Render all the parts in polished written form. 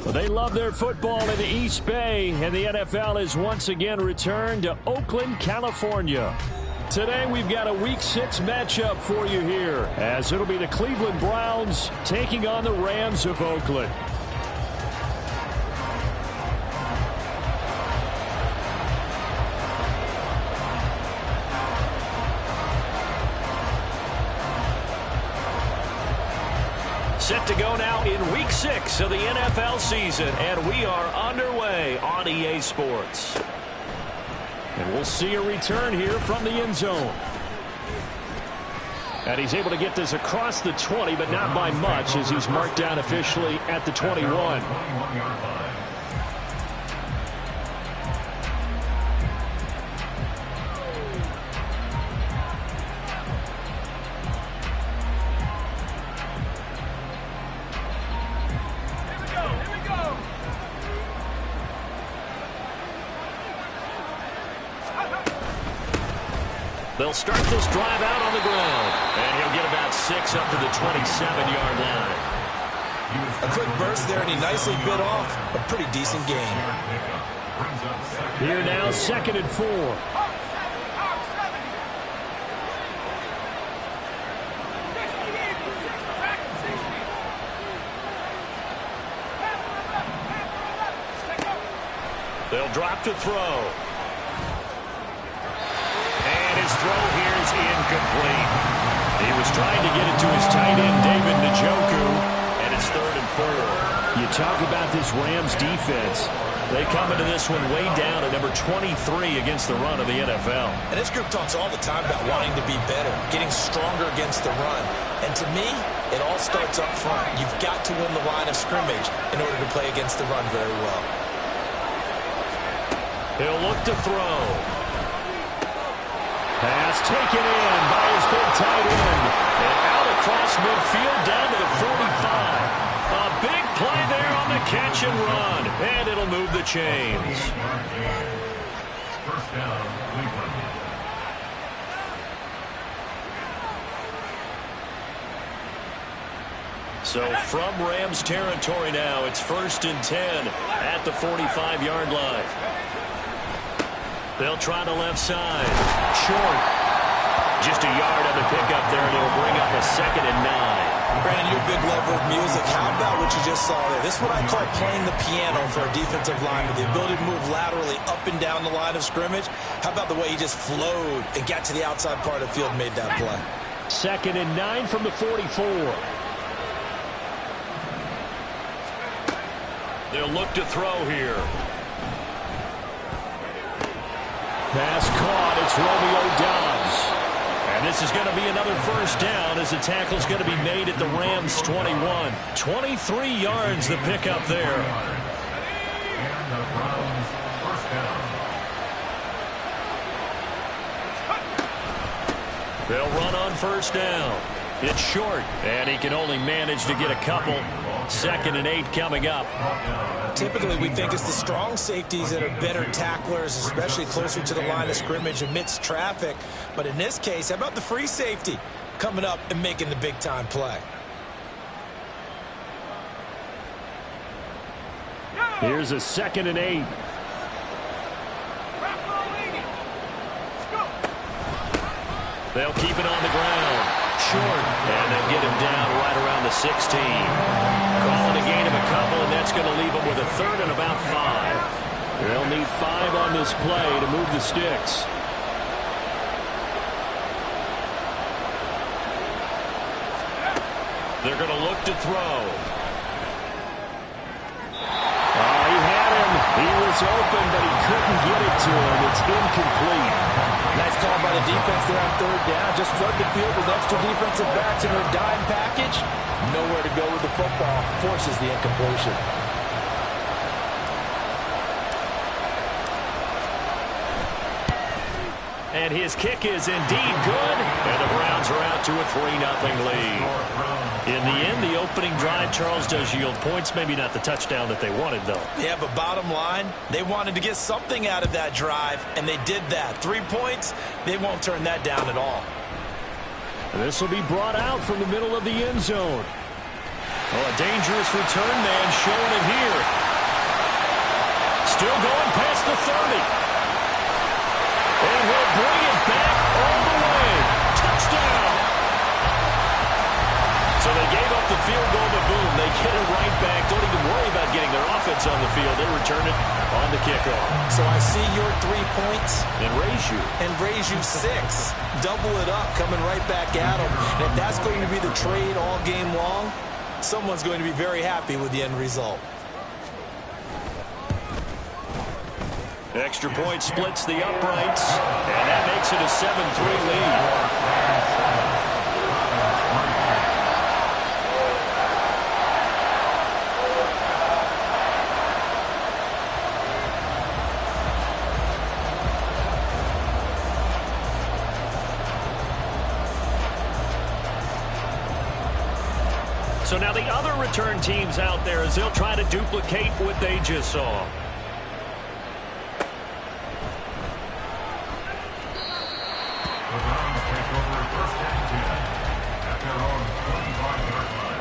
Well, they love their football in the East Bay, and the NFL has once again returned to Oakland, California. Today we've got a Week 6 matchup for you here, as it'll be the Cleveland Browns taking on the Rams of Oakland. Set to go now in Week 6 of the NFL season, and we are underway on EA Sports. And we'll see a return here from the end zone. And he's able to get this across the 20, but not by much, as he's marked down officially at the 21. They'll start this drive out on the ground, and he'll get about 6 up to the 27-yard line. A quick burst there, and he nicely bit off a pretty decent gain. Here now, 2nd and 4. They'll drop to throw. His throw here is incomplete. He was trying to get it to his tight end, David Njoku, and it's 3rd and 4. You talk about this Rams defense. They come into this one way down at number 23 against the run of the NFL. And this group talks all the time about wanting to be better, getting stronger against the run. And to me, it all starts up front. You've got to win the line of scrimmage in order to play against the run very well. He'll look to throw. Pass taken in by his big tight end. And out across midfield down to the 45. A big play there on the catch and run. And it'll move the chains. First down, Cleveland. So from Rams territory now, it's 1st and 10 at the 45-yard line. They'll try the left side. Short. Just a yard on the pickup there, and it'll bring up a 2nd and 9. Brandon, you're a big lover of music. How about what you just saw there? This is what I call playing the piano for a defensive lineman. The ability to move laterally up and down the line of scrimmage. How about the way he just flowed and got to the outside part of the field and made that play? 2nd and 9 from the 44. They'll look to throw here. Pass caught. It's Romeo Doubs. And this is going to be another 1st down as the tackle's going to be made at the Rams' 21. 23 yards the pickup there. And the Browns, 1st down. They'll run on 1st down. It's short, and he can only manage to get a couple. 2nd and 8 coming up. Typically, we think it's the strong safeties that are better tacklers, especially closer to the line of scrimmage amidst traffic. But in this case, how about the free safety coming up and making the big-time play? Here's a 2nd and 8. They'll keep it on the ground. Short, and they'll get him down right around the 16. Calling a gain of a couple, and that's going to leave him with a 3rd and about 5. They'll need 5 on this play to move the sticks. They're going to look to throw. He had him. He was open, but he couldn't get it to him. It's incomplete. Nice call by the defense there on 3rd down. Just flood the field with extra defensive backs in their dime package. Nowhere to go with the football. Forces the incompletion. And his kick is indeed good. And the Browns are out to a 3-0 lead. In the end, the opening drive, Charles, does yield points. Maybe not the touchdown that they wanted, though. Yeah, but bottom line, they wanted to get something out of that drive, and they did that. 3 points, they won't turn that down at all. This will be brought out from the middle of the end zone. Oh, a dangerous return man showing it here. Still going past the 30. And he'll bring it back all the way. Touchdown. So they gave up the field goal to boom. They get it right back. Don't even worry about getting their offense on the field. They return it on the kickoff. So I see your 3 points. And raise you 6. Double it up, coming right back at them. And if that's going to be the trade all game long, someone's going to be very happy with the end result. Extra point splits the uprights, and that makes it a 7-3 lead. So now the other return teams out there as they'll try to duplicate what they just saw. The Browns take over first and 10 at their own 25-yard line.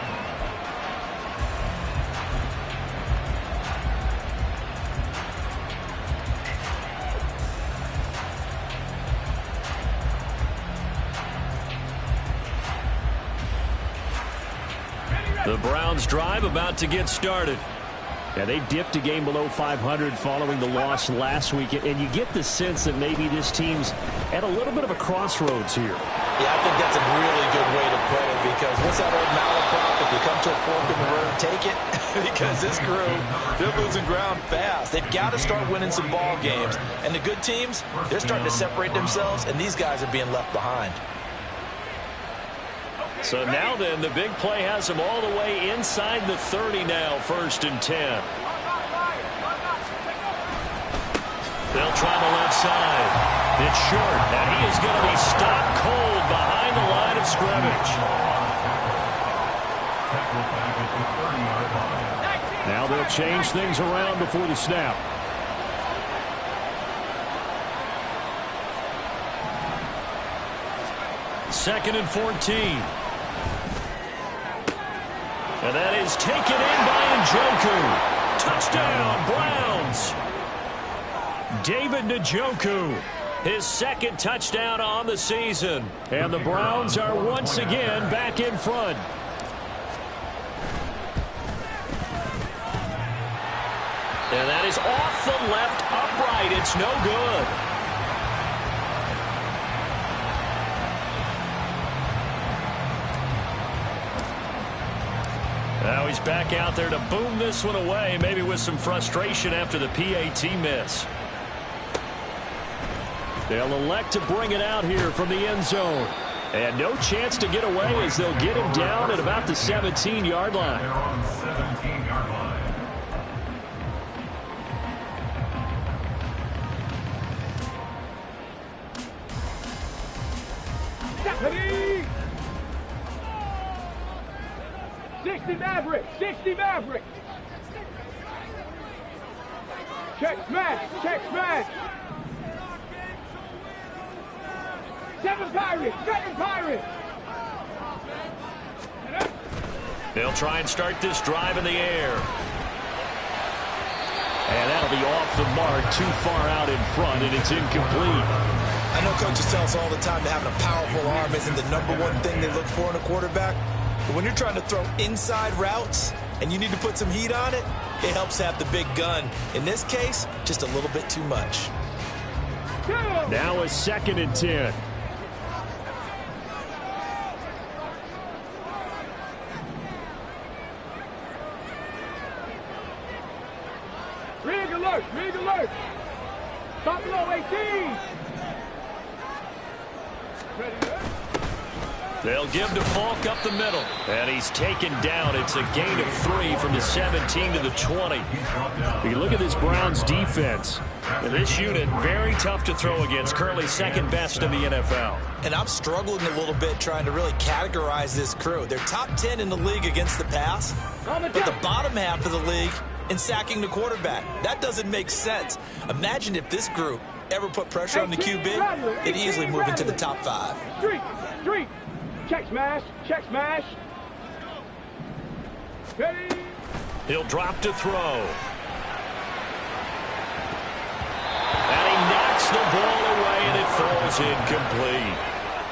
The Browns drive about to get started. Yeah, they dipped a game below 500 following the loss last week, and you get the sense that maybe this team's at a little bit of a crossroads here. Yeah, I think that's a really good way to put it, because what's that old malaprop? If you come to a fork in the road, take it. Because this crew, they're losing ground fast. They've got to start winning some ball games. And the good teams, they're starting to separate themselves, and these guys are being left behind. So now then, the big play has them all the way inside the 30 now, 1st and 10. They'll try the left side. It's short, and he is going to be stopped cold behind the line of scrimmage. Now they'll change things around before the snap. Second and 14. And that is taken in by Njoku. Touchdown, Browns. David Njoku, his 2nd touchdown on the season. And the Browns are once again back in front. And that is off the left upright. It's no good. Now he's back out there to boom this one away, maybe with some frustration after the PAT miss. They'll elect to bring it out here from the end zone. And no chance to get away as they'll get him down at about the 17-yard line. They're on 17-yard line. Ready? 60 Maverick! 60 Maverick! Check smash! Check smash! 7 Pirates! 7 Pirates! They'll try and start this drive in the air. And that'll be off the mark, too far out in front, and it's incomplete. I know coaches tell us all the time that having a powerful arm isn't the #1 thing they look for in a quarterback. But when you're trying to throw inside routes and you need to put some heat on it, it helps have the big gun. In this case, just a little bit too much. Now a 2nd and 10. Rig alert! Rig alert! Stop below 18! Ready, They'll give to Falk up the middle. And he's taken down. It's a gain of 3 from the 17 to the 20. You look at this Browns defense. This unit, very tough to throw against. Currently 2nd best in the NFL. And I'm struggling a little bit trying to really categorize this crew. They're top 10 in the league against the pass, but the bottom half of the league in sacking the quarterback. That doesn't make sense. Imagine if this group ever put pressure on the QB, they'd easily move into the top 5. Street! Check smash! Check smash! Ready? He'll drop to throw. is incomplete.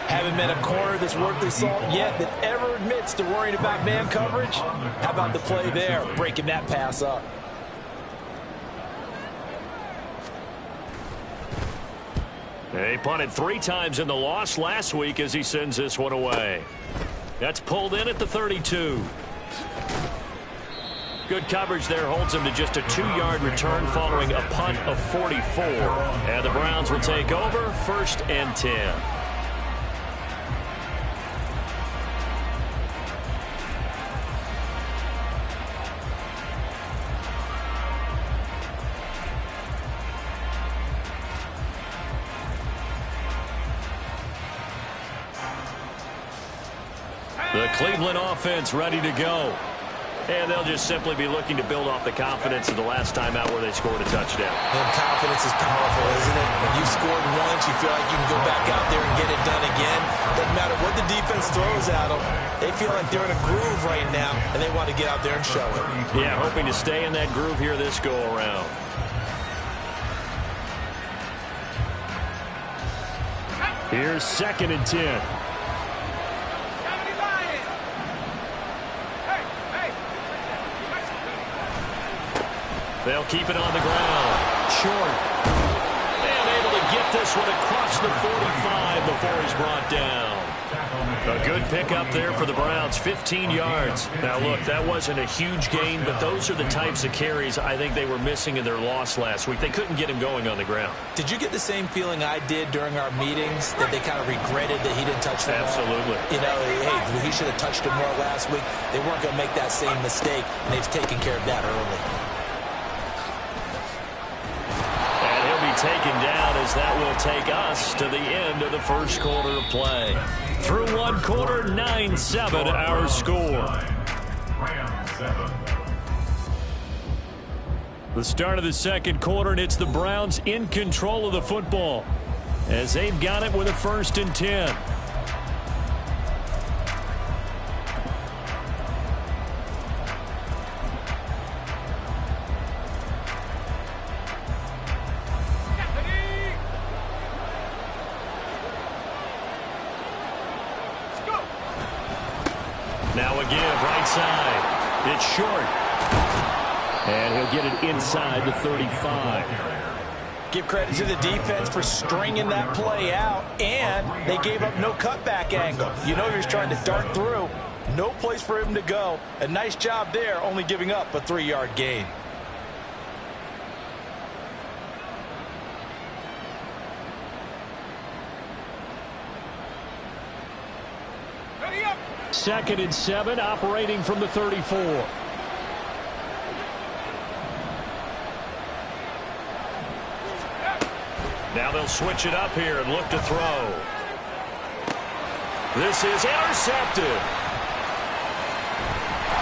Haven't met a corner that's worth their salt yet that ever admits to worrying about man coverage. How about the play there, breaking that pass up? He punted 3 times in the loss last week as he sends this one away. That's pulled in at the 32. Good coverage there holds him to just a 2-yard return following a punt of 44. And the Browns will take over 1st and 10. The Cleveland offense ready to go. And they'll just simply be looking to build off the confidence of the last time out where they scored a touchdown. And confidence is powerful, isn't it? When you scored once, you feel like you can go back out there and get it done again. Doesn't matter what the defense throws at them. They feel like they're in a groove right now, and they want to get out there and show it. Yeah, hoping to stay in that groove here this go-around. Here's 2nd and 10. They'll keep it on the ground. Short. And able to get this one across the 45 before he's brought down. A good pickup there for the Browns, 15 yards. Now, look, that wasn't a huge gain, but those are the types of carries I think they were missing in their loss last week. They couldn't get him going on the ground. Did you get the same feeling I did during our meetings, that they kind of regretted that he didn't touch the ball? Absolutely. You know, hey, he should have touched it more last week. They weren't going to make that same mistake, and they've taken care of that early. Taken down as that will take us to the end of the first quarter of play. Through one quarter, 9-7 our score. The start of the second quarter, and it's the Browns in control of the football as they've got it with a 1st and 10. Now a give, right side. It's short. And he'll get it inside the 35. Give credit to the defense for stringing that play out, and they gave up no cutback angle. You know you're trying to dart through. No place for him to go. A nice job there, only giving up a 3-yard gain. Second and 7, operating from the 34. Now they'll switch it up here and look to throw. This is intercepted.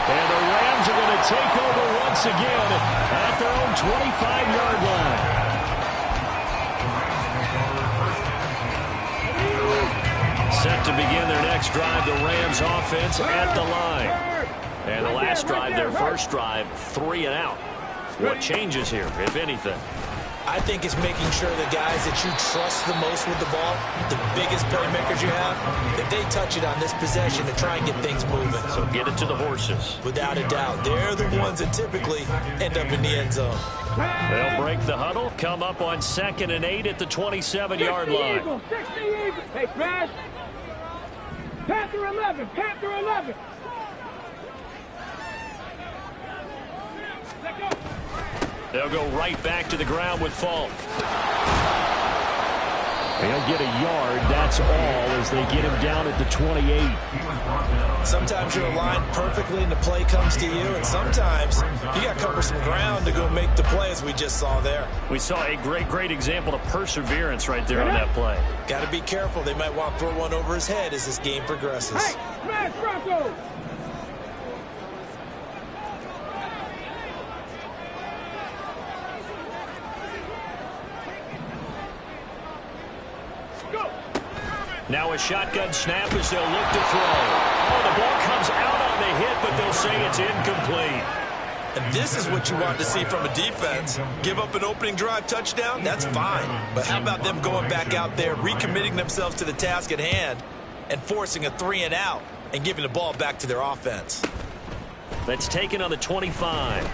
And the Rams are going to take over once again at their own 25-yard line. Set to begin their next drive, the Rams offense at the line. And the last drive, their first drive, 3 and out. What changes here, if anything? I think it's making sure the guys that you trust the most with the ball, the biggest playmakers you have, that they touch it on this possession to try and get things moving. So get it to the horses. Without a doubt. They're the ones that typically end up in the end zone. They'll break the huddle, come up on 2nd and 8 at the 27-yard line. Hey, Smash. Panther 11, Panther 11. They'll go right back to the ground with Falk. They'll get a yard, that's all, as they get him down at the 28. Sometimes you're aligned perfectly and the play comes to you, and sometimes you got to cover some ground to go make the play, as we just saw there. We saw a great example of perseverance right there on that play. Got to be careful. They might want to throw one over his head as this game progresses. Hey, smash Broncos! Now a shotgun snap as they'll look to throw. Oh, the ball comes out on the hit, but they'll say it's incomplete. And this is what you want to see from a defense. Give up an opening drive touchdown, that's fine. But how about them going back out there, recommitting themselves to the task at hand, and forcing a 3-and-out and giving the ball back to their offense? That's taken on the 25.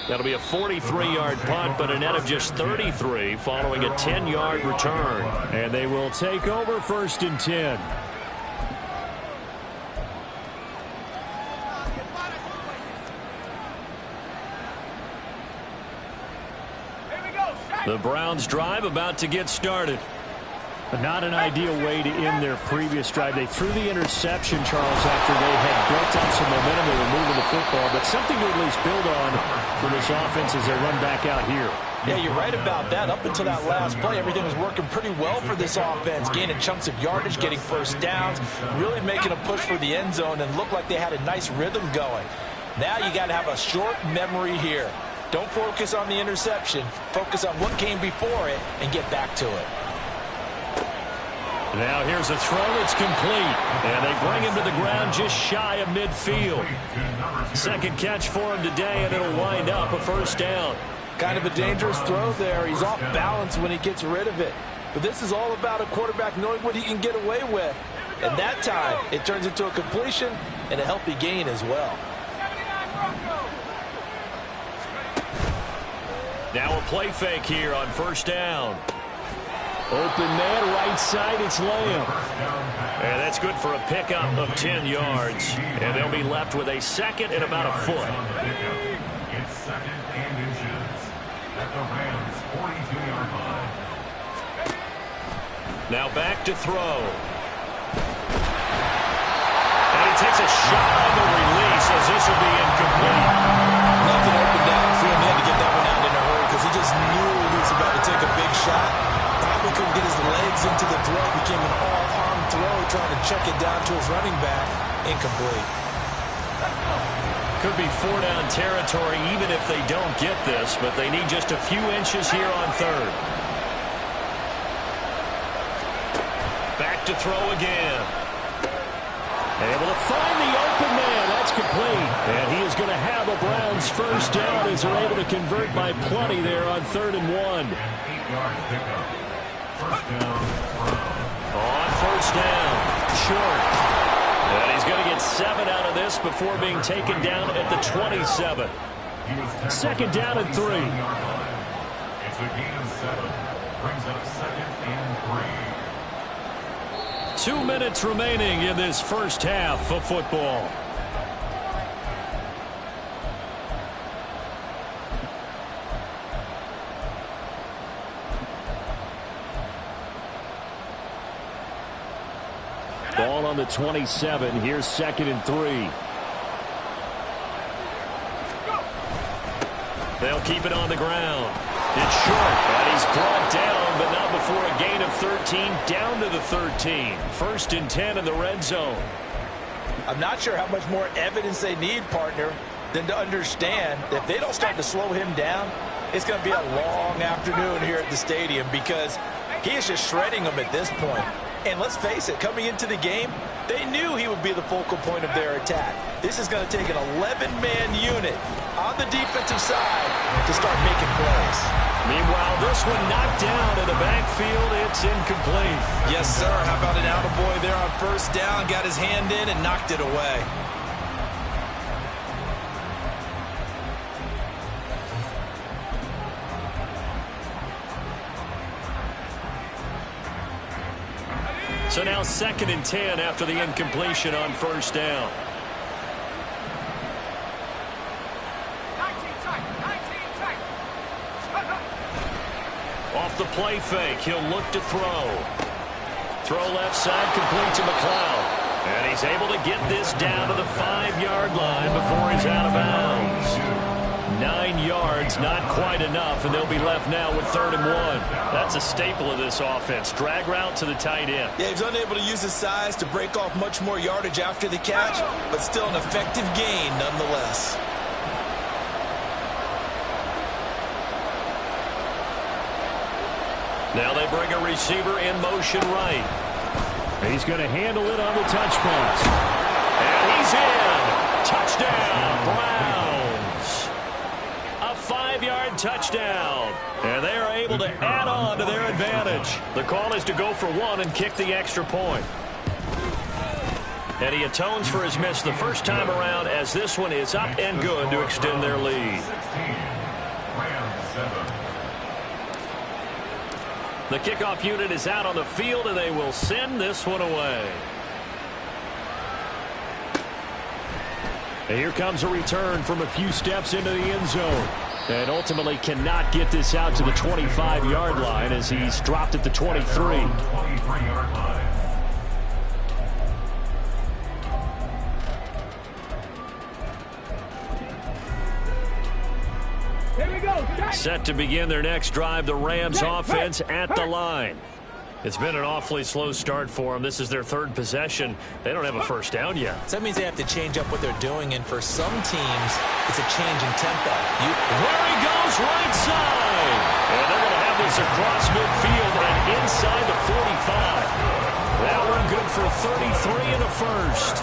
That'll be a 43-yard punt, but a net of just 33 following a 10-yard return. And they will take over 1st and 10. The Browns drive about to get started. Not an ideal way to end their previous drive. They threw the interception, Charles, after they had built up some momentum. They were moving the football, but something to at least build on for this offense as they run back out here. Yeah, you're right about that. Up until that last play, everything was working pretty well for this offense, gaining chunks of yardage, getting first downs, really making a push for the end zone, and looked like they had a nice rhythm going. Now you got to have a short memory here. Don't focus on the interception. Focus on what came before it and get back to it. Now here's a throw that's complete. And they bring him to the ground just shy of midfield. Second catch for him today, and it'll wind up a first down. Kind of a dangerous throw there. He's off balance when he gets rid of it. But this is all about a quarterback knowing what he can get away with. And that time, it turns into a completion and a healthy gain as well. Now a play fake here on first down. Open man, right side, it's Lamb. And that's good for a pickup of 10 yards. And they'll be left with a second and about a foot. It's 2nd and inches at the Rams' 42-yard line. Now back to throw. And he takes a shot on the release as this will be incomplete. Nothing open downfield. He had to get that one out in a hurry because he just knew he was about to take a big shot. Probably couldn't get his legs into the throw. Became an all-arm throw, trying to check it down to his running back. Incomplete. Could be 4-down territory even if they don't get this, but they need just a few inches here on third. Back to throw again. Able to find the open man. That's complete. And he is going to have a Browns first down as they're able to convert by plenty there on 3rd and 1. 8-yard pickup. First down, Browns. On first down, short. And he's going to get 7 out of this before being taken down at the 27. Second down and 3. It's a gain of 7. Brings up 2nd and 3. 2 minutes remaining in this first half of football. Ball on the 27. Here's 2nd and 3. They'll keep it on the ground. It's short, and he's brought down, but not before a gain of 13, down to the 13. 1st and 10 in the red zone. I'm not sure how much more evidence they need, partner, than to understand that if they don't start to slow him down, it's going to be a long afternoon here at the stadium because he is just shredding them at this point. And let's face it, coming into the game, they knew he would be the focal point of their attack. This is going to take an 11-man unit on the defensive side to start making plays. Meanwhile, this one knocked down in the backfield. It's incomplete. Yes, sir. How about an attaboy there on first down? Got his hand in and knocked it away. So now 2nd and 10 after the incompletion on first down. Off the play fake, he'll look to throw. Throw left side, complete to McLeod. And he's able to get this down to the 5-yard line before he's out of bounds. 9 yards, not quite enough, and they'll be left now with 3rd and 1. That's a staple of this offense. Drag route to the tight end. Yeah, he's unable to use his size to break off much more yardage after the catch, but still an effective gain nonetheless. Now they bring a receiver in motion right. He's going to handle it on the touch pass. And he's in. Touchdown, Browns. A 5-yard touchdown. And they are able to add on to their advantage. The call is to go for one and kick the extra point. And he atones for his miss the first time around, as this one is up and good to extend their lead. The kickoff unit is out on the field, and they will send this one away. And here comes a return from a few steps into the end zone. And ultimately cannot get this out to the 25-yard line as he's dropped at the 23. 23-yard line. Set to begin their next drive, the Rams offense at the line. It's been an awfully slow start for them. This is their third possession. They don't have a first down yet. So that means they have to change up what they're doing, and for some teams, it's a change in tempo. There he goes, right side. And they're going to have this across midfield and inside the 45. That one good for 33 and a first.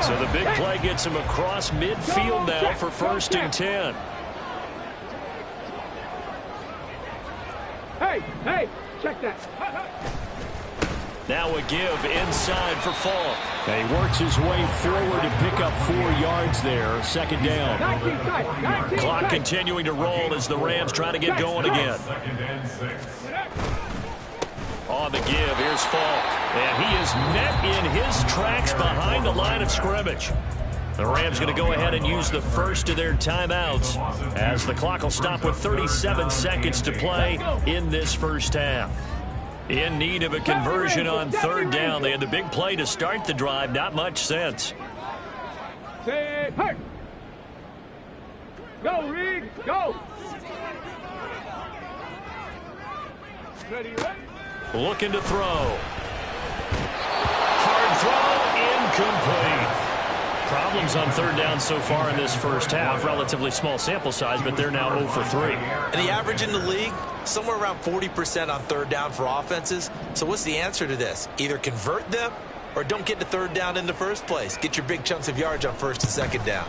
So the big play gets him across midfield now for 1st and 10. Hey, check that. Now a give inside for Falk. And he works his way forward to pick up 4 yards there. 2nd down. 19 Clock continuing to roll as the Rams try to get going again. 2nd and 6. On the give, here's Falk. And he is met in his tracks behind the line of scrimmage. The Rams going to go ahead and use the first of their timeouts as the clock will stop with 37 seconds to play in this first half. In need of a conversion on 3rd down. They had the big play to start the drive. Not much sense. Say, hey. Go, Reed, go. Ready, ready. Looking to throw. Hard throw, incomplete. Problems on 3rd down so far in this first half. Relatively small sample size, but they're now 0 for 3. And the average in the league, somewhere around 40% on 3rd down for offenses. So what's the answer to this? Either convert them or don't get to 3rd down in the first place. Get your big chunks of yards on 1st and 2nd down.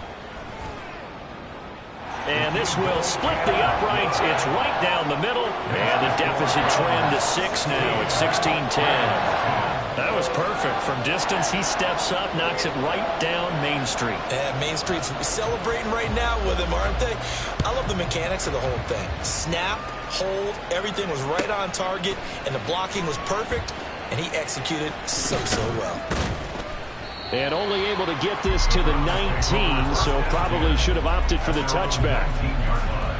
And this will split the uprights. It's right down the middle. And the deficit trend to 6 now. It's 16-10. That was perfect. From distance, he steps up, knocks it right down Main Street. And Main Street's celebrating right now with him, aren't they? I love the mechanics of the whole thing. Snap, hold, everything was right on target, and the blocking was perfect, and he executed so well. And only able to get this to the 19, so probably should have opted for the touchback. 19-yard line.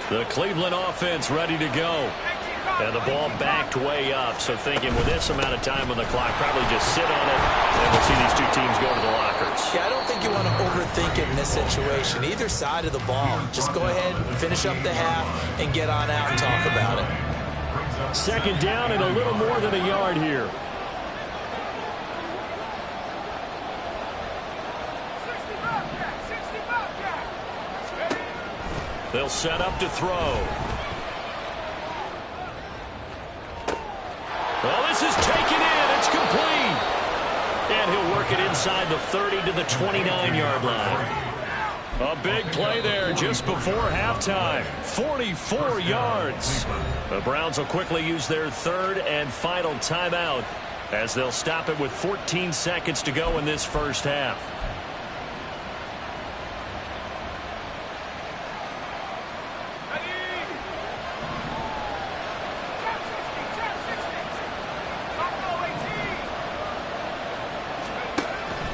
The Cleveland offense ready to go. And the ball backed way up, so thinking with this amount of time on the clock, probably just sit on it, and we'll see these two teams go to the lockers. Yeah, I don't think you want to overthink it in this situation. Either side of the ball. Just go ahead and finish up the half and get on out and talk about it. 2nd down and a little more than a yard here. They'll set up to throw. Well, this is taken in. It's complete. And he'll work it inside the 30 to the 29-yard line. A big play there just before halftime. 44 yards. The Browns will quickly use their 3rd and final timeout as they'll stop it with 14 seconds to go in this first half.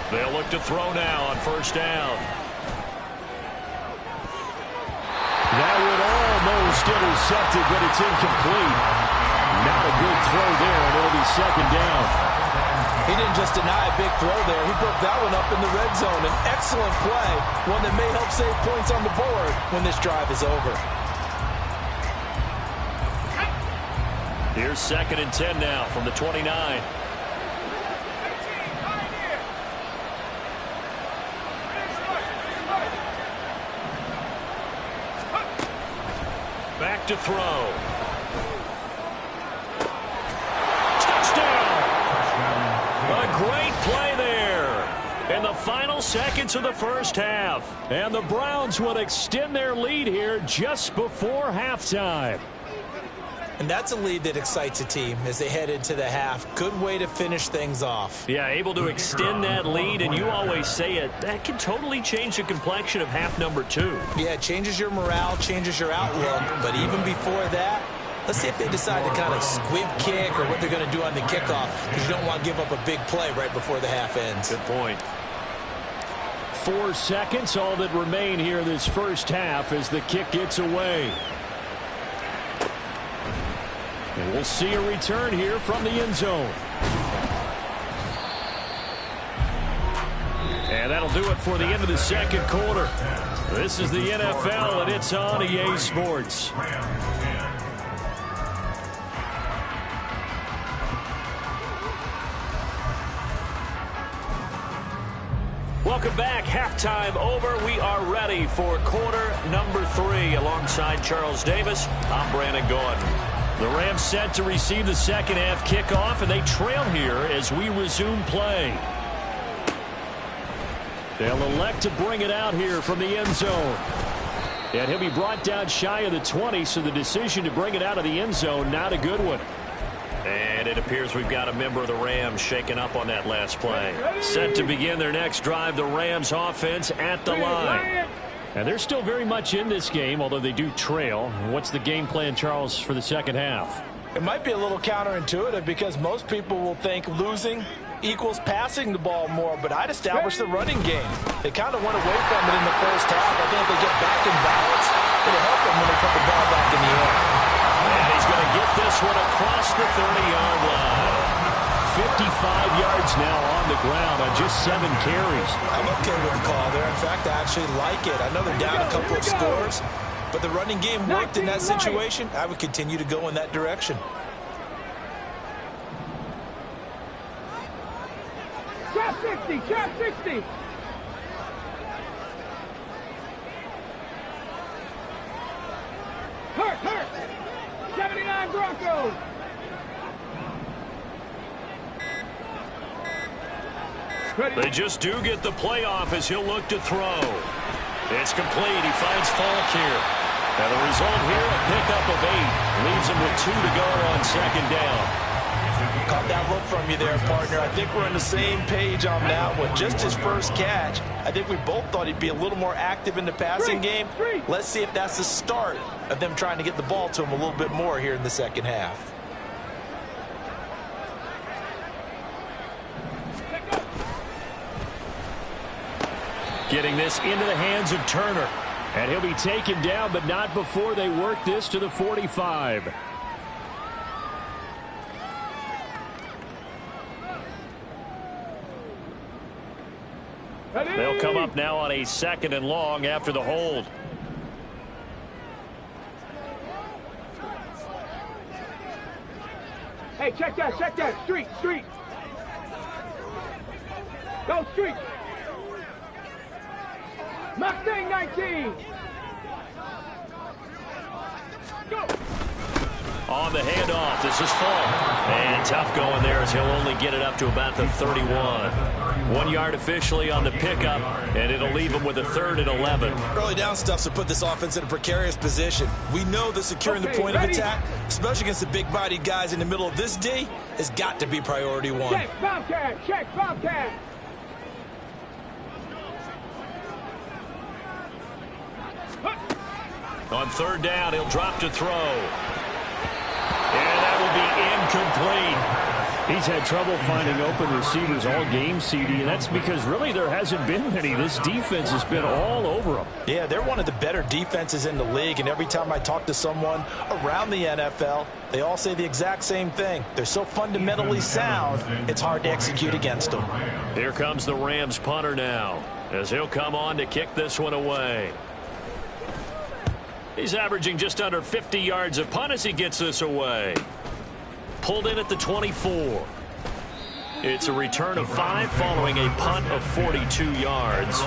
They'll look to throw now on 1st down. That would almost intercepted, but it's incomplete. Not a good throw there, and it'll be 2nd down. He didn't just deny a big throw there. He broke that one up in the red zone. An excellent play, one that may help save points on the board when this drive is over. Here's 2nd and 10 now from the 29. to throw. Touchdown! A great play there in the final seconds of the first half. And the Browns would extend their lead here just before halftime. And that's a lead that excites a team as they head into the half. Good way to finish things off. Yeah, able to extend that lead, and you always say it, that can totally change the complexion of half number 2. Yeah, it changes your morale, changes your outlook. But even before that, let's see if they decide to kind of squib kick or what they're going to do on the kickoff, because you don't want to give up a big play right before the half ends. Good point. 4 seconds, all that remain here this first half as the kick gets away. And we'll see a return here from the end zone. And that'll do it for the end of the second quarter. This is the NFL, and it's on EA Sports. Welcome back. Halftime over. We are ready for quarter number 3. Alongside Charles Davis, I'm Brandon Gordon. The Rams set to receive the second half kickoff, and they trail here as we resume play. They'll elect to bring it out here from the end zone. And he'll be brought down shy of the 20, so the decision to bring it out of the end zone, not a good one. And it appears we've got a member of the Rams shaken up on that last play. Set to begin their next drive, the Rams offense at the line. And they're still very much in this game, although they do trail. What's the game plan, Charles, for the second half? It might be a little counterintuitive because most people will think losing equals passing the ball more, but I'd establish the running game. They kind of went away from it in the first half. I think if they get back in balance, it'll help them when they put the ball back in the air. And he's going to get this one across the 30-yard line. 55 yards now on the ground on just 7 carries. I'm okay with the call there. In fact, I actually like it. I know they're down a couple of scores, but the running game worked in that situation. I would continue to go in that direction. Trap 60, trap 60. Hurt. 79 Broncos. They just do get the playoff as he'll look to throw. It's complete. He finds Falk here. And the result here, a pickup of 8. Leaves him with 2 to go on second down. Caught that look from you there, partner. I think we're on the same page on that one. Just his first catch. I think we both thought he'd be a little more active in the passing game. Let's see if that's the start of them trying to get the ball to him a little bit more here in the second half. Getting this into the hands of Turner. And he'll be taken down, but not before they work this to the 45. They'll come up now on a 2nd and long after the hold. Hey, check that. Street. Go, street. Mustang 19. Go. On the handoff, this is Falk. And tough going there as he'll only get it up to about the 31. 1 yard officially on the pickup, and it'll leave him with a 3rd and 11. Early down stuffs will put this offense in a precarious position. We know that securing the point of attack, especially against the big-bodied guys in the middle of this D, has got to be priority 1. Check, Bobcat. On 3rd down, he'll drop to throw. And that will be incomplete. He's had trouble finding open receivers all game, CD, and that's because really there hasn't been many. This defense has been all over them. Yeah, they're one of the better defenses in the league, and every time I talk to someone around the NFL, they all say the exact same thing. They're so fundamentally sound, it's hard to execute against them. Here comes the Rams punter now, as he'll come on to kick this one away. He's averaging just under 50 yards a punt as he gets this away. Pulled in at the 24. It's a return of 5 following a punt of 42 yards.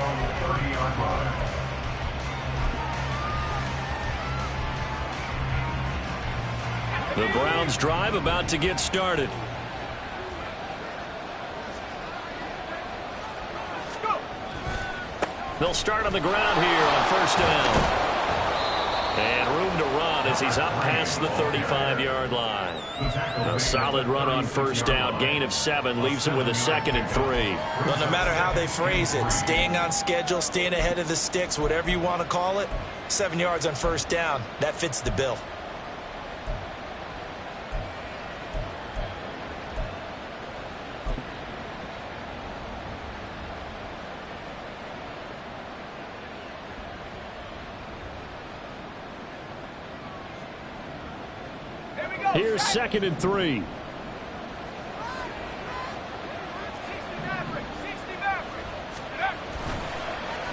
The Browns drive about to get started. They'll start on the ground here on first down. And room to run as he's up past the 35-yard line. A solid run on first down. Gain of 7 leaves him with a 2nd and 3. Well, no matter how they phrase it, staying on schedule, staying ahead of the sticks, whatever you want to call it, 7 yards on first down, that fits the bill. Here's 2nd and 3.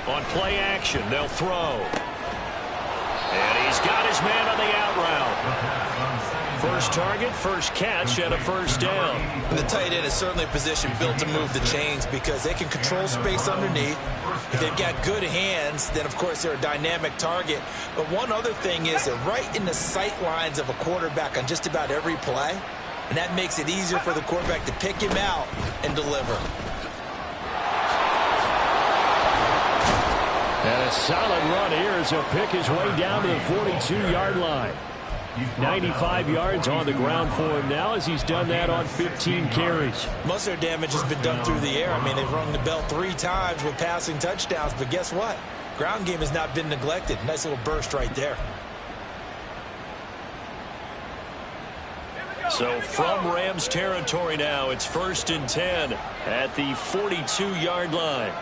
On play action, they'll throw. And he's got his man on the out route. First target, first catch, and a first down. The tight end is certainly a position built to move the chains because they can control space underneath. If they've got good hands, then, of course, they're a dynamic target. But one other thing is they're right in the sight lines of a quarterback on just about every play, and that makes it easier for the quarterback to pick him out and deliver. And a solid run here as he'll pick his way down to the 42-yard line. 95 yards on the ground for him now as he's done that on 15 carries. Most of their damage has been done through the air. I mean, they've rung the bell 3 times with passing touchdowns, but guess what? Ground game has not been neglected. Nice little burst right there. So from Rams territory now, it's 1st and 10 at the 42-yard line.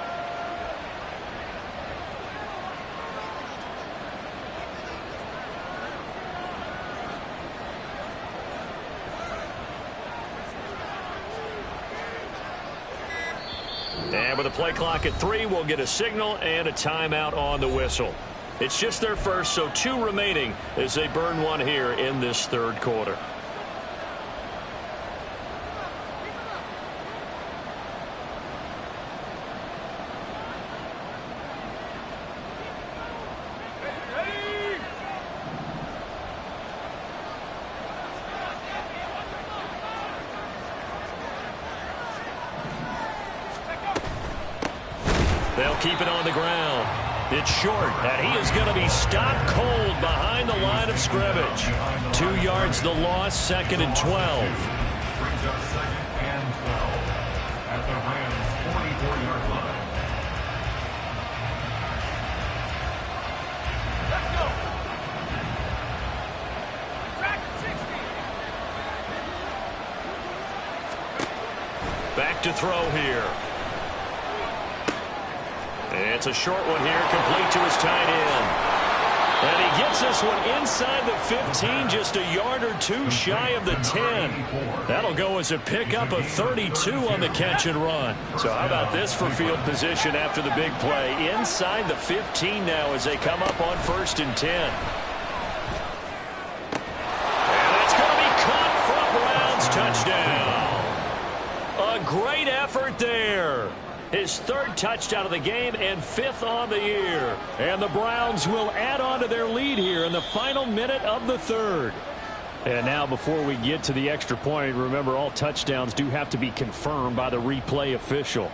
And with a play clock at 3, we'll get a signal and a timeout on the whistle. It's just their first, so 2 remaining as they burn 1 here in this 3rd quarter. They'll keep it on the ground. It's short, and he is going to be stopped cold behind the line of scrimmage. 2 yards the loss, 2nd and 12. Brings up 2nd and 12 at the Rams' 44-yard line. Let's go. Track 60. Back to throw here. It's a short one here, complete to his tight end. And he gets this one inside the 15, just a yard or 2 shy of the 10. That'll go as a pickup of 32 on the catch and run. So how about this for field position after the big play? Inside the 15 now as they come up on 1st and 10. And it's going to be caught for Browns touchdown. A great effort there. His 3rd touchdown of the game and 5th on the year. And the Browns will add on to their lead here in the final minute of the 3rd. And now before we get to the extra point, remember all touchdowns do have to be confirmed by the replay official.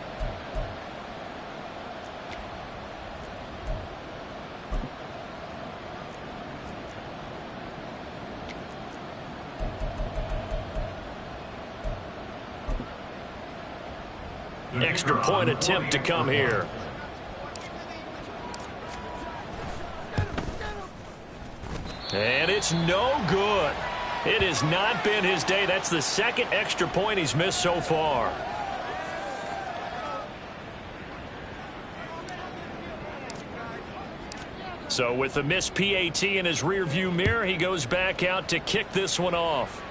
Extra point attempt to come here. And it's no good. It has not been his day. That's the 2nd extra point he's missed so far. So with the missed PAT in his rearview mirror, he goes back out to kick this one off.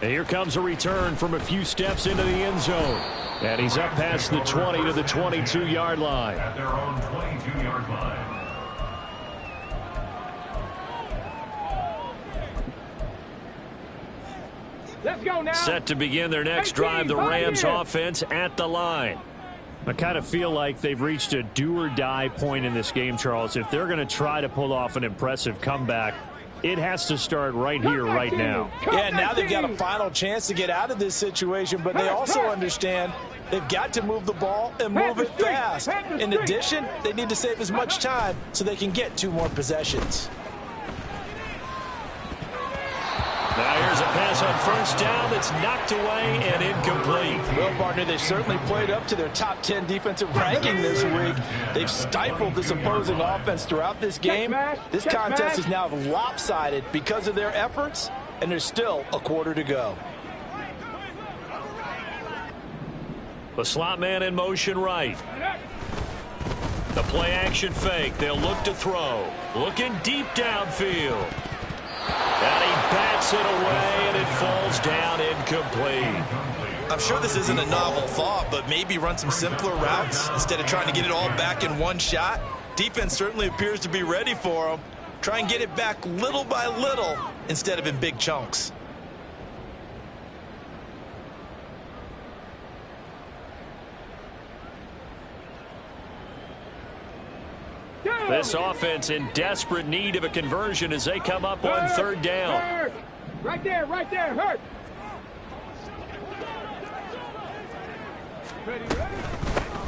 And here comes a return from a few steps into the end zone. And he's up past the 20 to the 22-yard line. At their own 22-yard line. Let's go now. Set to begin their next drive, the Rams offense at the line. I kind of feel like they've reached a do-or-die point in this game, Charles. If they're going to try to pull off an impressive comeback, It has to start right here, right now. Yeah, now they've got a final chance to get out of this situation, but they also understand they've got to move the ball and move it fast. In addition, they need to save as much time so they can get 2 more possessions. Now here's a pass on first down that's knocked away and incomplete. Well, partner, they've certainly played up to their top 10 defensive ranking this week. They've stifled this opposing offense throughout this game. This contest is now lopsided because of their efforts, and there's still a quarter to go. The slot man in motion right. The play action fake. They'll look to throw. Looking deep downfield. And he bats it away, and it falls down incomplete. I'm sure this isn't a novel thought, but maybe run some simpler routes instead of trying to get it all back in one shot. Defense certainly appears to be ready for them. Try and get it back little by little instead of in big chunks. This offense in desperate need of a conversion as they come up on third down. Hurt. Right there, hurt.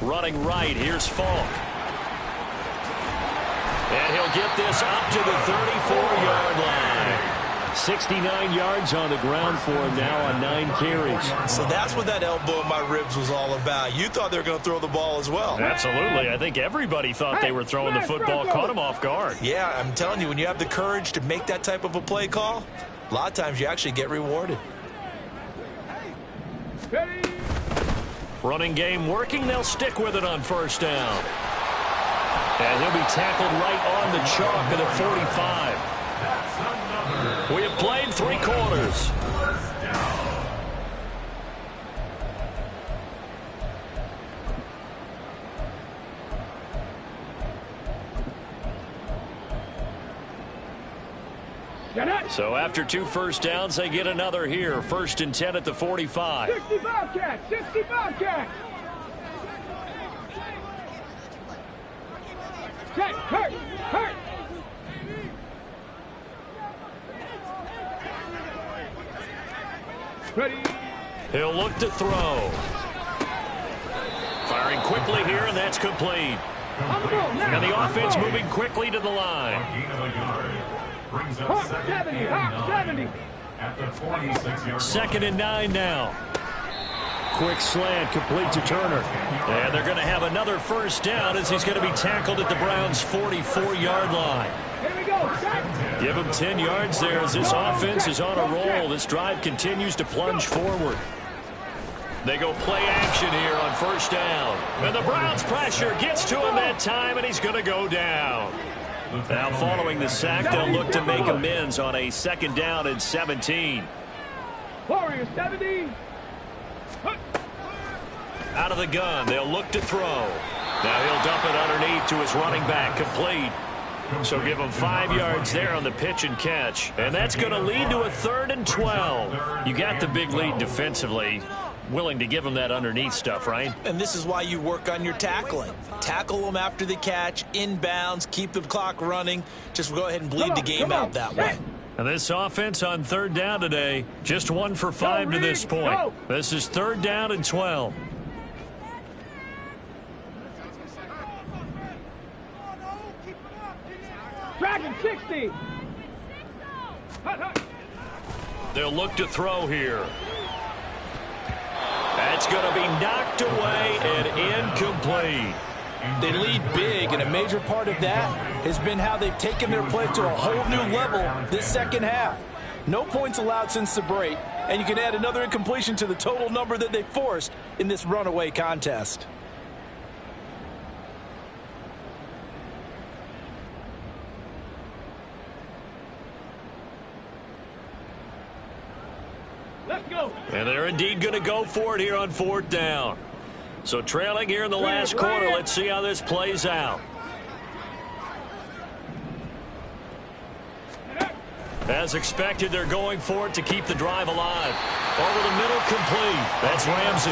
Running right, here's Falk. And he'll get this up to the 34-yard line. 69 yards on the ground for him now on 9 carries. So that's what that elbow in my ribs was all about. You thought they were going to throw the ball as well. Absolutely. I think everybody thought they were throwing the football, caught him off guard. Yeah, I'm telling you, when you have the courage to make that type of a play call, a lot of times you actually get rewarded. Running game working. They'll stick with it on first down. And he'll be tackled right on the chalk of the 45. We have played 3 quarters. So after 2 first downs, they get another here. 1st and 10 at the 45. 60 Bobcats, 60 Bobcats. Hurt. Ready. He'll look to throw. Firing quickly here, and that's complete. And the offense moving quickly to the line. Hawk 70. At the 46-yard 2nd and 9 now. Quick slant, complete to Turner. And they're going to have another first down as he's going to be tackled at the Browns' 44-yard line. Here we go. Give him 10 yards there as this offense is on a roll. This drive continues to plunge forward. They go play action here on first down. And the Browns pressure gets to him that time, and he's going to go down. Now following the sack, they'll look to make amends on a 2nd down and 17. Warriors 70. Out of the gun, they'll look to throw. Now he'll dump it underneath to his running back, complete. So give him 5 yards there on the pitch and catch. And that's going to lead to a 3rd and 12. You got the big lead defensively. Willing to give him that underneath stuff, right? And this is why you work on your tackling. Tackle them after the catch, inbounds, keep the clock running. Just go ahead and bleed the game out that way. And this offense on 3rd down today, just 1 for 5 to this point. This is 3rd down and 12. Dragon 60. They'll look to throw here. That's going to be knocked away and incomplete. They lead big, and a major part of that has been how they've taken their play to a whole new level this 2nd half. No points allowed since the break, and you can add another incompletion to the total number that they forced in this runaway contest. Let's go. And they're indeed going to go for it here on 4th down. So trailing here in the last quarter. Let's see how this plays out. As expected, they're going for it to keep the drive alive. Over the middle, complete. That's Ramsey.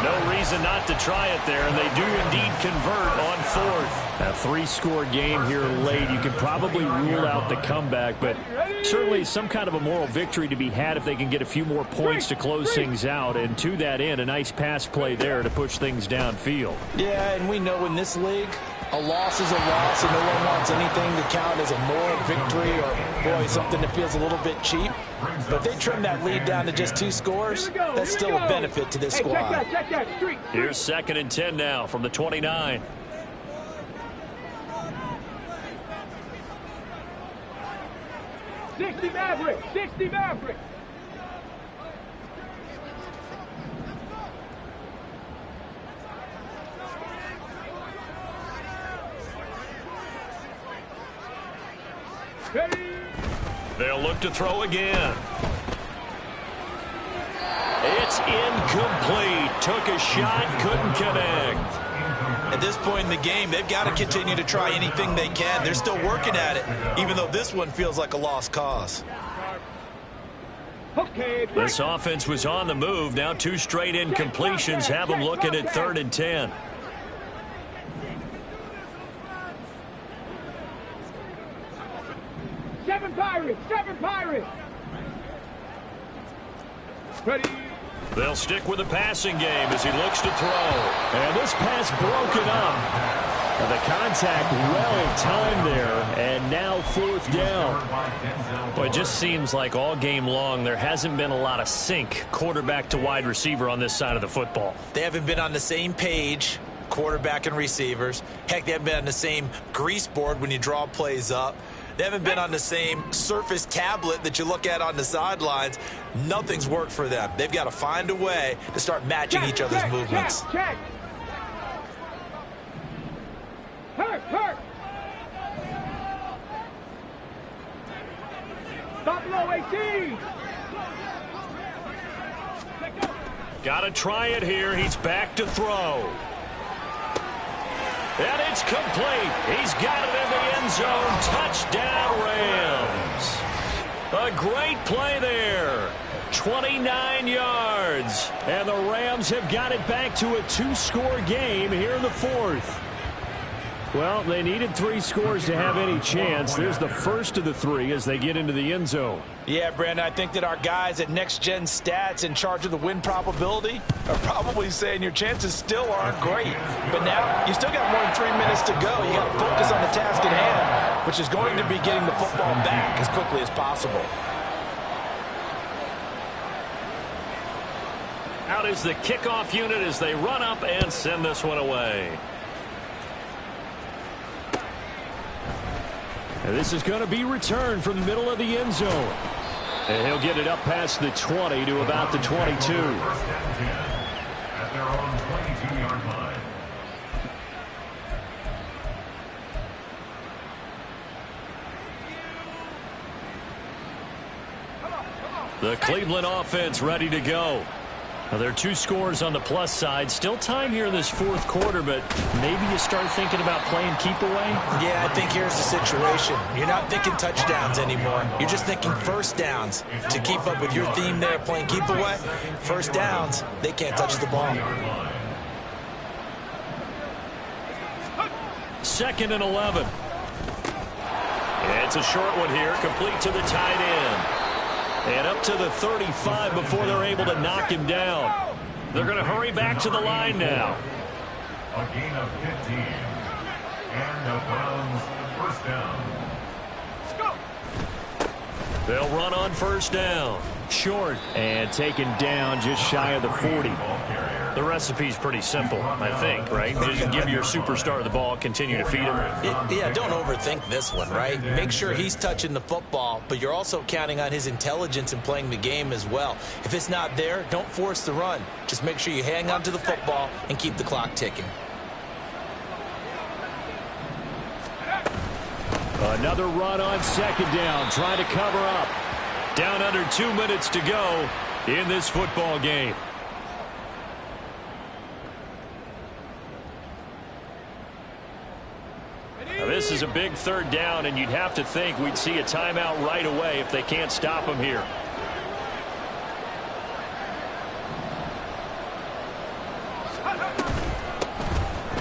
No reason not to try it there, and they do indeed convert on fourth. A three-score game here late. You can probably rule out the comeback, but certainly some kind of a moral victory to be had if they can get a few more points to close things out. And to that end, a nice pass play there to push things downfield. Yeah, and we know in this league, a loss is a loss, and no one wants anything to count as a moral victory or, boy, something that feels a little bit cheap. But they trim that lead down to just 2 scores. That's still a benefit to this squad. Check that, street. Here's 2nd and 10 now from the 29. '60 Maverick, 60 Maverick. Ready. They'll look to throw again. It's incomplete. Took a shot, couldn't connect. At this point in the game, they've got to continue to try anything they can. They're still working at it, even though this one feels like a lost cause. Okay, This offense was on the move. Now 2 straight incompletions have them looking at 3rd and 10. Seven Pirates. Ready. They'll stick with the passing game as he looks to throw. And this pass broken up. And the contact well timed there. And now 4th down. Well, it just seems like all game long there hasn't been a lot of sync quarterback to wide receiver on this side of the football. They haven't been on the same page, quarterback and receivers. Heck, they haven't been on the same grease board when you draw plays up. They haven't been on the same surface tablet that you look at on the sidelines. Nothing's worked for them. They've got to find a way to start matching each other's movements. Check. Hurt. Stop below 18. Got to try it here. He's back to throw. And it's complete. He's got it in the end zone. Touchdown, Rams. A great play there. 29 yards. And the Rams have got it back to a 2-score game here in the 4th. Well, they needed 3 scores to have any chance. There's the first of the 3 as they get into the end zone. Yeah, Brandon, I think that our guys at Next Gen Stats in charge of the win probability are probably saying your chances still aren't great. But now you still got more than 3 minutes to go. You got to focus on the task at hand, which is going to be getting the football back as quickly as possible. Out is the kickoff unit as they run up and send this one away. And this is going to be returned from the middle of the end zone. And he'll get it up past the 20 to about the 22. First and 10 at their own 22-yard line. The Cleveland offense ready to go. Now, there are 2 scores on the plus side. Still time here in this 4th quarter, but maybe you start thinking about playing keep away? Yeah, I think here's the situation. You're not thinking touchdowns anymore. You're just thinking first downs. To keep up with your theme there, playing keep away, first downs, they can't touch the ball. 2nd and 11. It's a short one here, complete to the tight end. And up to the 35 before they're able to knock him down. They're going to hurry back to the line now. A gain of 15. And the Browns first down. They'll run on first down. Short and taken down just shy of the 40. The recipe's pretty simple, I think, right? Just give your superstar the ball, continue to feed him. Yeah, don't overthink this one, right? Make sure he's touching the football, but you're also counting on his intelligence in playing the game as well. If it's not there, don't force the run. Just make sure you hang on to the football and keep the clock ticking. Another run on 2nd down, trying to cover up. Down under 2 minutes to go in this football game. Now this this is a big third down, and you'd have to think we'd see a timeout right away if they can't stop him here.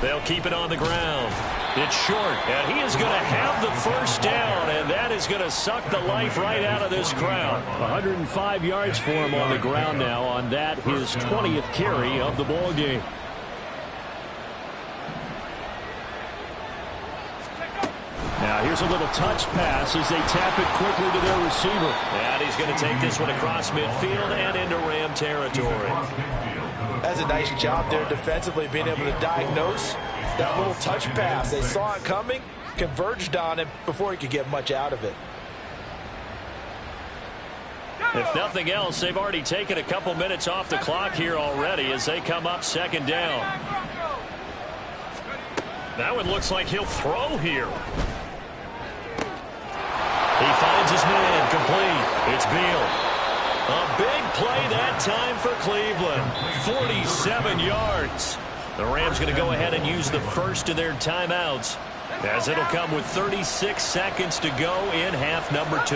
They'll keep it on the ground. It's short, and he is going to have the first down, and that is going to suck the life right out of this crowd. 105 yards for him on the ground now on that, his 20th carry of the ball game. Now here's a little touch pass as they tap it quickly to their receiver. And he's going to take this one across midfield and into Ram territory. That's a nice job there defensively, being able to diagnose that little touch pass. They saw it coming, converged on it before he could get much out of it. If nothing else, they've already taken a couple minutes off the clock here already as they come up second down. That one looks like he'll throw here. He finds his man complete. It's Beal. A big play that time for Cleveland. 47 yards. The Rams going to go ahead and use the first of their timeouts, as it'll come with 36 seconds to go in half number 2.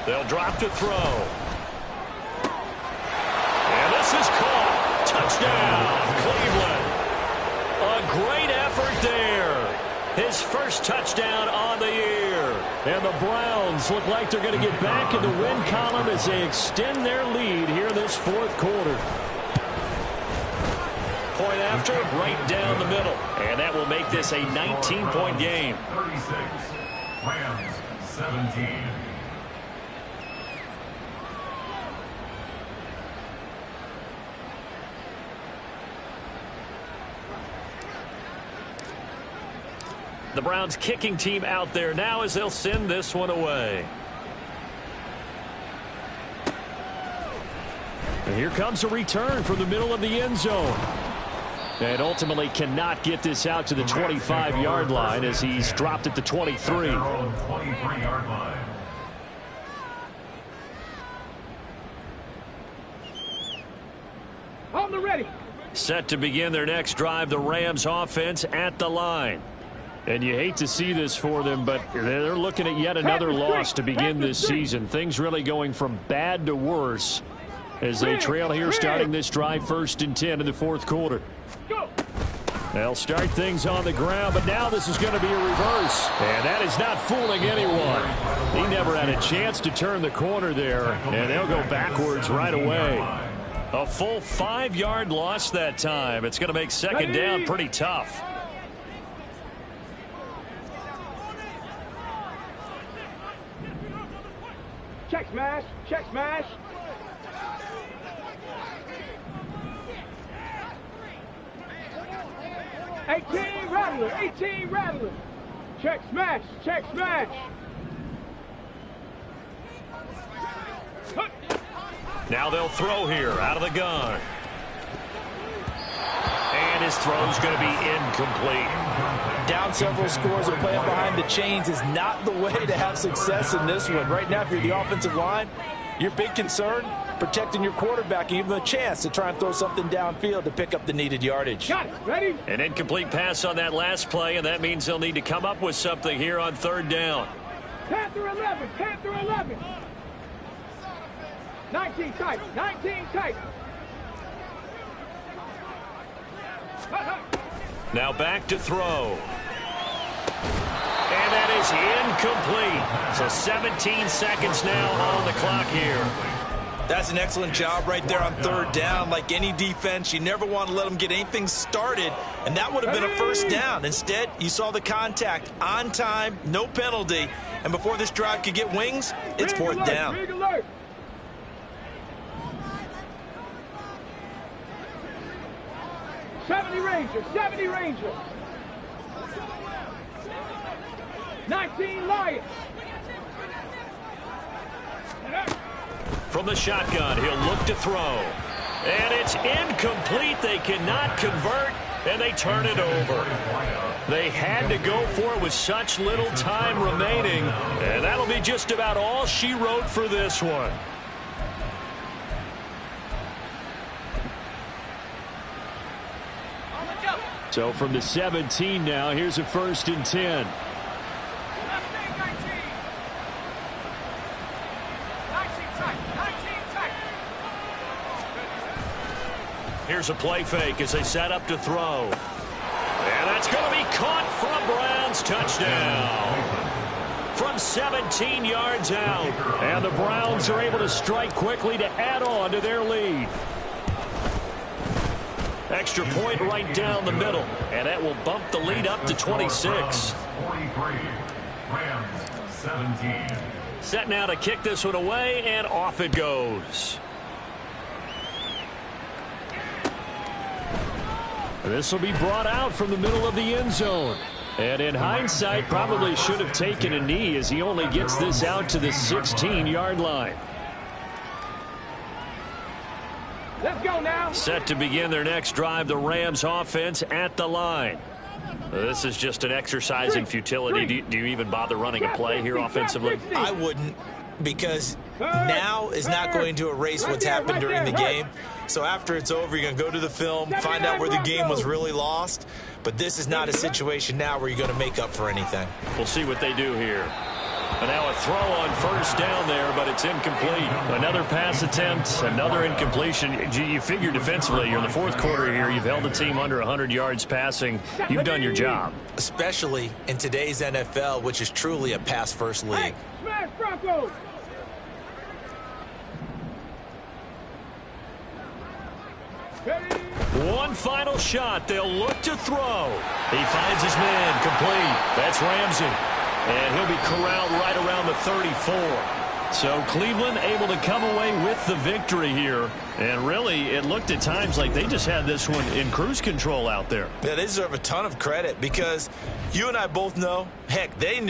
They'll drop to throw. And this is caught. Touchdown, Cleveland. A great effort there. His first touchdown on the year. And the Browns look like they're going to get back in the win column as they extend their lead here in this fourth quarter. Point after, right down the middle. And that will make this a 19-point game. 36, Rams 17. The Browns kicking team out there now as they'll send this one away. And here comes a return from the middle of the end zone. And ultimately cannot get this out to the 25-yard line as he's dropped at the 23. 23-yard line. On the ready. Set to begin their next drive, the Rams offense at the line. And you hate to see this for them, but they're looking at yet another loss to begin this season. Things really going from bad to worse as they trail here starting this drive 1st and 10 in the fourth quarter. They'll start things on the ground, but now this is going to be a reverse. And that is not fooling anyone. He never had a chance to turn the corner there, and they'll go backwards right away. A full 5-yard loss that time. It's going to make second down pretty tough. Check smash, check smash. Eighteen rattler, 18 rattler. Check smash, check smash. Now they'll throw here out of the gun. And his throw's going to be incomplete. Down several scores and playing behind the chains is not the way to have success in this one. Right now, if you're the offensive line, your big concern, protecting your quarterback, and give him a chance to try and throw something downfield to pick up the needed yardage. Got it, ready? An incomplete pass on that last play, and that means they'll need to come up with something here on third down. Panther 11, Panther 11. 19 tight, 19 tight. Now back to throw. And that is incomplete. So 17 seconds now on the clock here. That's an excellent job right there on third down. Like any defense, you never want to let them get anything started, and that would have been a first down. Instead, you saw the contact on time, no penalty, and before this drive could get wings, it's fourth down. Big alert. '70 Ranger. 19 Lions. From the shotgun, he'll look to throw. And it's incomplete. They cannot convert, and they turn it over. They had to go for it with such little time remaining, and that'll be just about all she wrote for this one. So from the 17 now, here's a 1st and 10. Here's a play fake as they set up to throw. And that's going to be caught for a Browns touchdown. From 17 yards out. And the Browns are able to strike quickly to add on to their lead. Extra point right down the middle. And that will bump the lead up to 26. 43. Rams 17. Set now to kick this one away, and off it goes. This will be brought out from the middle of the end zone. And in hindsight, probably should have taken a knee as he only gets this out to the 16-yard line. Let's go now. Set to begin their next drive, the Rams offense at the line. This is just an exercise in futility. Do you even bother running a play here offensively? I wouldn't, because now is not going to erase what's happened during the game. So after it's over, you're going to go to the film, find out where the game was really lost. But this is not a situation now where you're going to make up for anything. We'll see what they do here. And now a throw on 1st down there, but it's incomplete. Another pass attempt, another incompletion. You figure defensively, you're in the 4th quarter here. You've held the team under 100 yards passing. You've done your job. Especially in today's NFL, which is truly a pass-first league. Hey, smash Broncos. One final shot. They'll look to throw. He finds his man complete. That's Ramsey. And he'll be corralled right around the 34. So Cleveland able to come away with the victory here. And really, it looked at times like they just had this one in cruise control out there. Yeah, they deserve a ton of credit because you and I both know, heck, they knew.